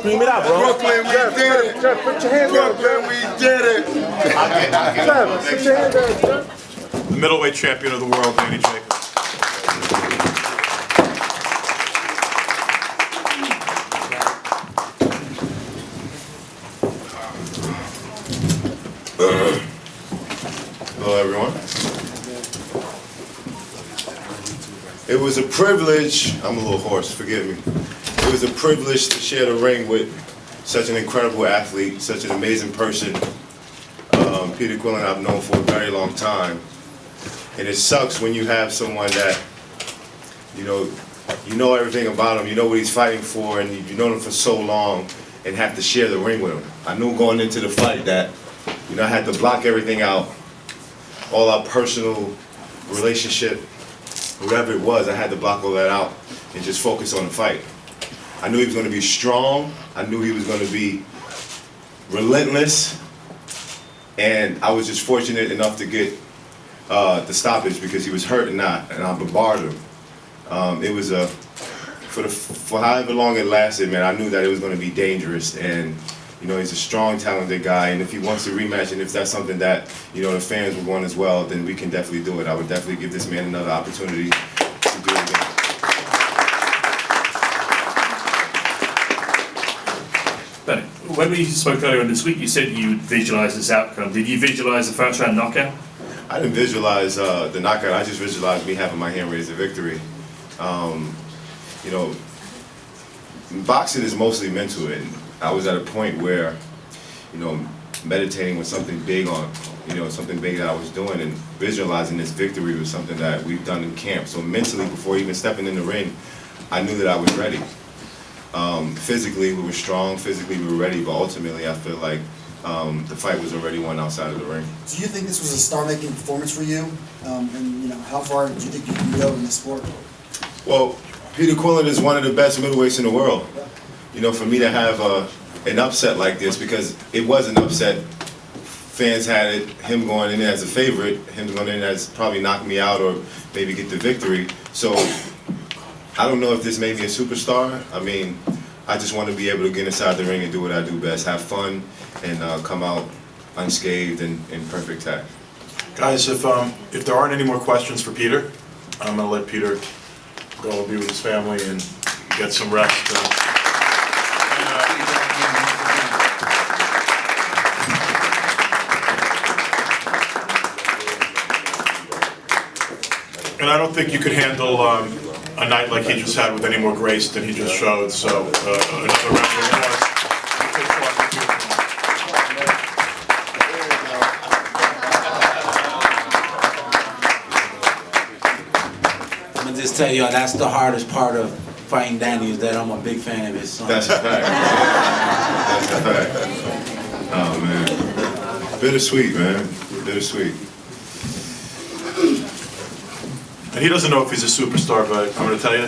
Scream it out, bro. Brooklyn, we did it. Jeff, put your hands up. Brooklyn, we did it. Jeff, put your hands up, Jeff. The middleweight champion of the world, Danny Jacobs. Hello, everyone. It was a privilege. I'm a little hoarse, forgive me. It was a privilege to share the ring with such an incredible athlete, such an amazing person. Peter Quillin I've known for a very long time. And it sucks when you have someone that, you know everything about him, you know what he's fighting for, and you've known him for so long and have to share the ring with him. I knew going into the fight that, I had to block everything out, all our personal relationship, whatever it was, I had to block all that out and just focus on the fight. I knew he was going to be strong, I knew he was going to be relentless, and I was just fortunate enough to get the stoppage because he was hurt and I bombarded him. It was for however long it lasted, man, I knew that it was going to be dangerous, and he's a strong, talented guy, and if he wants to rematch, and if that's something that the fans would want as well, then we can definitely do it. I would definitely give this man another opportunity to do it again. But when we spoke earlier in this week, you said you visualized this outcome. Did you visualize the first round knockout? I didn't visualize the knockout. I just visualized me having my hand raised a victory. Boxing is mostly mental, and I was at a point where, meditating was something big something big that I was doing, and visualizing this victory was something that we've done in camp. So mentally, before even stepping in the ring, I knew that I was ready. Physically, we were strong. Physically, we were ready. But ultimately, I feel like the fight was already won outside of the ring. Do you think this was a star-making performance for you? And how far do you think you can go in this sport? Well, Peter Quillin is one of the best middleweights in the world. For me to have an upset like this, because it was an upset. Fans had it, him going in as a favorite, him going in as probably knock me out or maybe get the victory. So I don't know if this made me a superstar. I just want to be able to get inside the ring and do what I do best, have fun, and come out unscathed and in perfect tact. Guys, if there aren't any more questions for Peter, I'm going to let Peter go be with his family and get some rest. And I don't think you could handle a night like he just had with any more grace than he just showed. So another round of applause. I'm gonna just tell y'all that's the hardest part of fighting Danny, is that I'm a big fan of his son. That's a fact. That's a fact. Oh man, bittersweet, man, bittersweet. And he doesn't know if he's a superstar, but I'm going to tell you,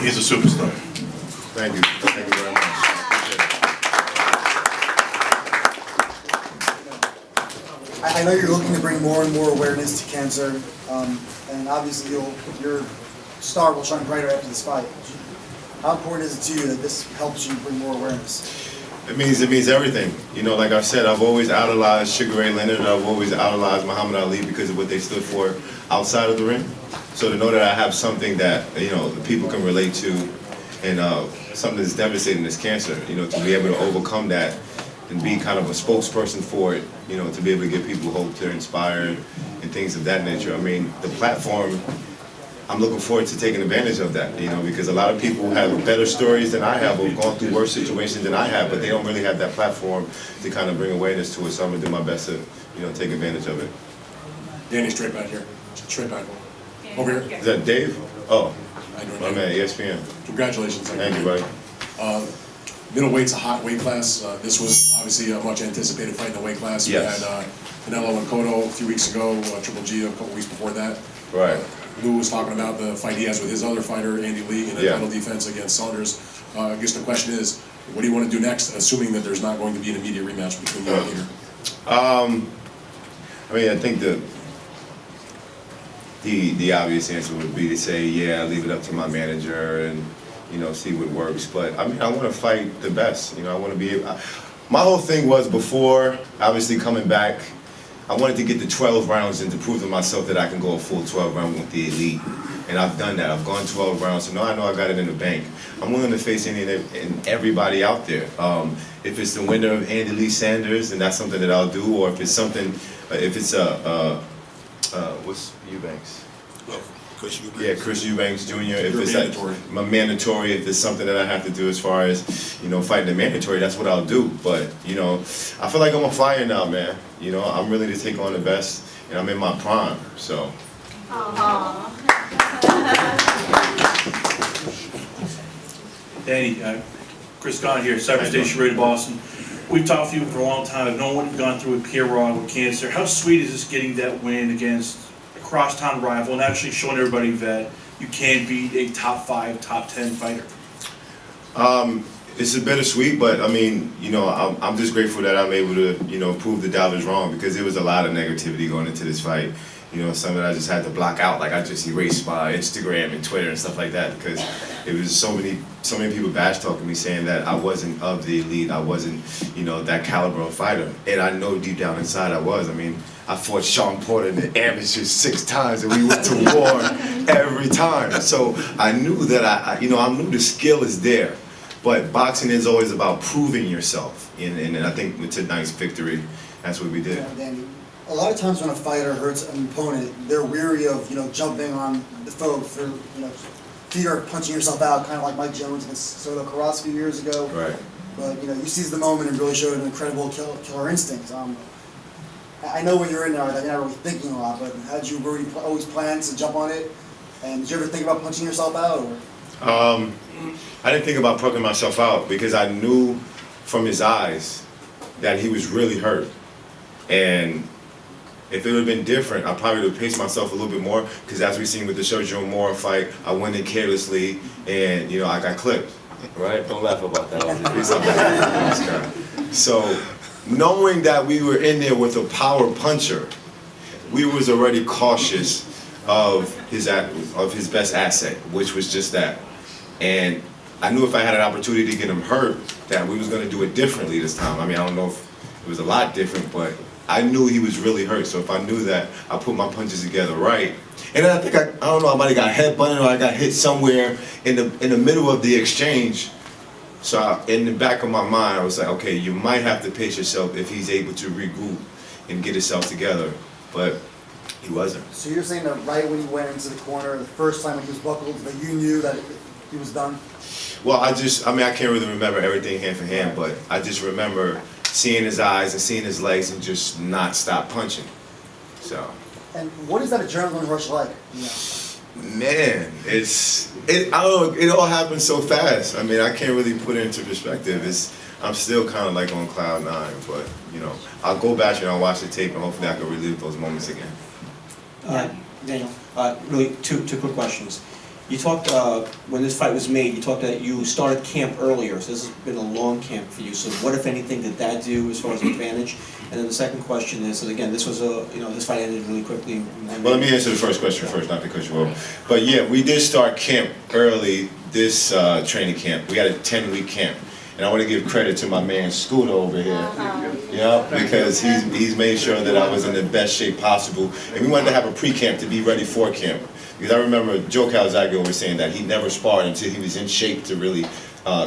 he's a superstar. Thank you. Thank you very much. I know you're looking to bring more and more awareness to cancer, and obviously your star will shine brighter after this fight. How important is it to you that this helps you bring more awareness? It means everything. Like I said, I've always idolized Sugar Ray Leonard. I've always idolized Muhammad Ali because of what they stood for outside of the ring. So to know that I have something that the people can relate to, and something that's devastating as cancer, to be able to overcome that and be kind of a spokesperson for it, to be able to give people hope, to inspire, and things of that nature. The platform, I'm looking forward to taking advantage of that, because a lot of people have better stories than I have, or gone through worse situations than I have, but they don't really have that platform to kind of bring awareness to it. So I'm gonna do my best to, take advantage of it. Danny, straight back here. Straight back. Over here. Is that Dave? Oh, How you doing, my man, ESPN. Congratulations. Thank you, buddy. Middleweight's a hot weight class. This was obviously a much anticipated fight in the weight class. Yes. We had Canelo and Cotto a few weeks ago, Triple G a couple weeks before that. Right. Lou was talking about the fight he has with his other fighter, Andy Lee, in a title defense against Saunders. I guess the question is, what do you want to do next, assuming that there's not going to be an immediate rematch between you and Peter? I think the obvious answer would be to say, yeah, leave it up to my manager, and you know, see what works. But I mean, I want to fight the best. You know, I want to be able. My whole thing was before, obviously coming back, I wanted to get the 12 rounds and to prove to myself that I can go a full 12 round with the elite. And I've done that. I've gone 12 rounds, so now I know I got it in the bank. I'm willing to face any and everybody out there. If it's the winner of Andy Lee Sanders, then that's something that I'll do. Or if it's something, if it's what's Eubanks? Chris Eubanks. Yeah, Chris Eubanks Jr. If You're it's mandatory. my mandatory, if it's something that I have to do as far as, you know, fighting the mandatory, that's what I'll do. But, you know, I feel like I'm on fire now, man. You know, I'm ready to take on the best, and I'm in my prime, so. Danny, Chris Gunn here, Cyber Station Radio Boston. We've talked to you for a long time. I've known what you've gone through with Pierre with cancer. How sweet is this getting that win against a crosstown rival and actually showing everybody that you can beat a top 5, top 10 fighter? It's a bittersweet, but I mean, you know, I'm just grateful that I'm able to, you know, prove the doubters wrong, because there was a lot of negativity going into this fight. You know, something I just had to block out. Like, I just erased my Instagram and Twitter and stuff like that, because it was so many people bash talking me, saying that I wasn't of the elite, I wasn't, you know, that caliber of fighter. And I know deep down inside I was. I mean, I fought Sean Porter in the amateurs 6 times, and we went to war every time. So I knew that I knew the skill is there. But boxing is always about proving yourself, and I think with tonight's victory, that's what we did. Yeah, Danny, a lot of times when a fighter hurts an opponent, they're weary of, you know, jumping on the foe for, you know, fear of punching yourself out, kind of like Mike Jones against Soto Carras a few years ago. Right. But, you know, you seized the moment and really showed an incredible killer instinct. I know when you're in there that you're not really thinking a lot, but had you already always planned to jump on it? And did you ever think about punching yourself out? Or? I didn't think about punching myself out, because I knew from his eyes that he was really hurt. And if it would have been different, I probably would have paced myself a little bit more, because as we seen with the Sergio Mora fight, I went in carelessly and, you know, I got clipped. Right? Don't laugh about that. So, knowing that we were in there with a power puncher, we was already cautious of his best asset, which was just that. And I knew if I had an opportunity to get him hurt, that we was going to do it differently this time. I mean, I don't know if it was a lot different, but I knew he was really hurt. So if I knew that, I put my punches together right. And then I think, I don't know, I might have got headbutted, or I got hit somewhere in the middle of the exchange. So in the back of my mind, I was like, okay, you might have to pace yourself if he's able to regroup and get himself together. But he wasn't. So you're saying that right when he went into the corner, the first time when he was buckled, that you knew that he was done? Well, I can't really remember everything hand for hand, but I just remember seeing his eyes and seeing his legs and just not stop punching. So. And what is that adrenaline rush like? You know? Man, I don't know, it all happened so fast. I mean, I can't really put it into perspective. I'm still kind of like on cloud 9, but, you know, I'll go back and I'll watch the tape, and hopefully I can relive those moments again. Daniel, really two quick questions. You talked, when this fight was made, you talked that you started camp earlier, so this has been a long camp for you. So what, if anything, did that do as far as advantage? And then the second question is, and again, this was this fight ended really quickly. Well, let me answer the first question first, not to cut you off. But yeah, we did start camp early, this training camp. We had a 10-week camp. And I want to give credit to my man Scooter over here. Yeah, because he's made sure that I was in the best shape possible. And we wanted to have a pre-camp to be ready for camp. Because I remember Joe Calzaghe was saying that he never sparred until he was in shape to really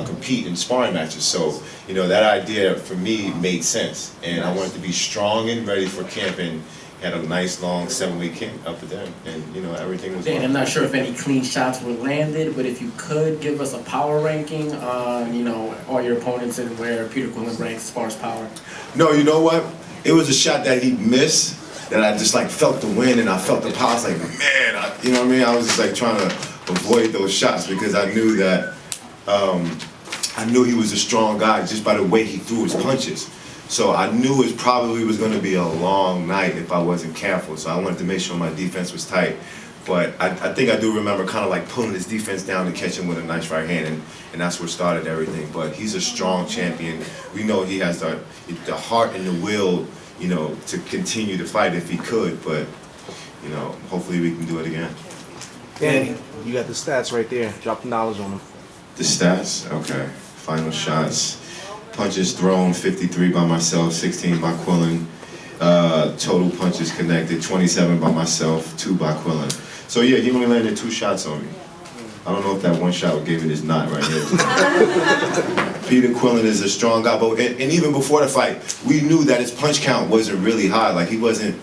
compete in sparring matches. So, you know, that idea for me made sense. And I wanted to be strong and ready for camp, and had a nice long 7-week camp up to then. And, you know, everything was Dan, I'm not sure if any clean shots were landed, but if you could give us a power ranking on, you know, all your opponents and where Peter Quillin ranks as far as power. No, you know what? It was a shot that he missed, that I just like felt the wind and I felt the power. I was like, man, you know what I mean? I was just like trying to avoid those shots, because I knew that, I knew he was a strong guy just by the way he threw his punches. So I knew it probably was going to be a long night if I wasn't careful. So I wanted to make sure my defense was tight. But I think I do remember kind of like pulling his defense down to catch him with a nice right hand, and that's what started everything. But he's a strong champion. We know he has the heart and the will, you know, to continue to fight if he could. But, you know, hopefully we can do it again. Danny, you got the stats right there. Drop the knowledge on them. The stats, okay. Final shots. Punches thrown, 53 by myself, 16 by Quillin. Total punches connected, 27 by myself, 2 by Quillin. So yeah, he only landed 2 shots on me. I don't know if that one shot gave me this knot right here. Peter Quillin is a strong guy, but and even before the fight, we knew that his punch count wasn't really high. Like he wasn't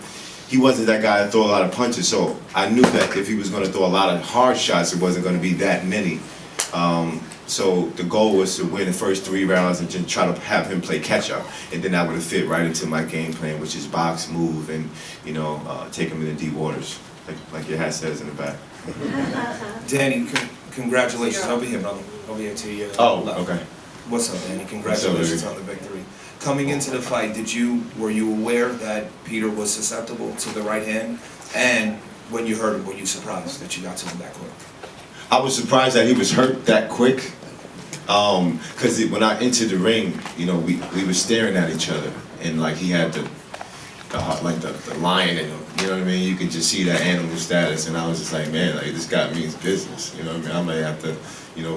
that guy that throw a lot of punches. So I knew that if he was going to throw a lot of hard shots, it wasn't going to be that many. So the goal was to win the first 3 rounds and just try to have him play catch up, and then that would have fit right into my game plan, which is box, move, and take him into deep waters, like your hat says in the back. Danny, congratulations. Over here, brother. Over here to you. Oh, okay. What's up, Danny? Congratulations on the victory. Coming into the fight, were you aware that Peter was susceptible to the right hand? And when you heard him, were you surprised that you got to him that quick? I was surprised that he was hurt that quick. Because when I entered the ring, we were staring at each other, and like he had the lion in him. You know what I mean? You could just see that animal status, and I was just like, man, like this guy means business. You know what I mean? I might have to,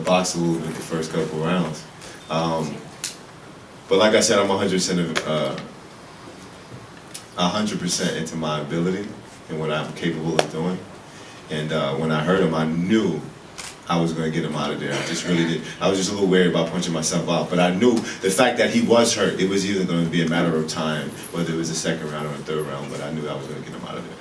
box a little bit the first couple rounds. But like I said, I'm 100% into my ability and what I'm capable of doing. And when I heard him, I knew I was going to get him out of there. I just really did. I was just a little worried about punching myself out, but I knew the fact that he was hurt, it was either going to be a matter of time, whether it was the second round or the third round, but I knew I was going to get him out of there.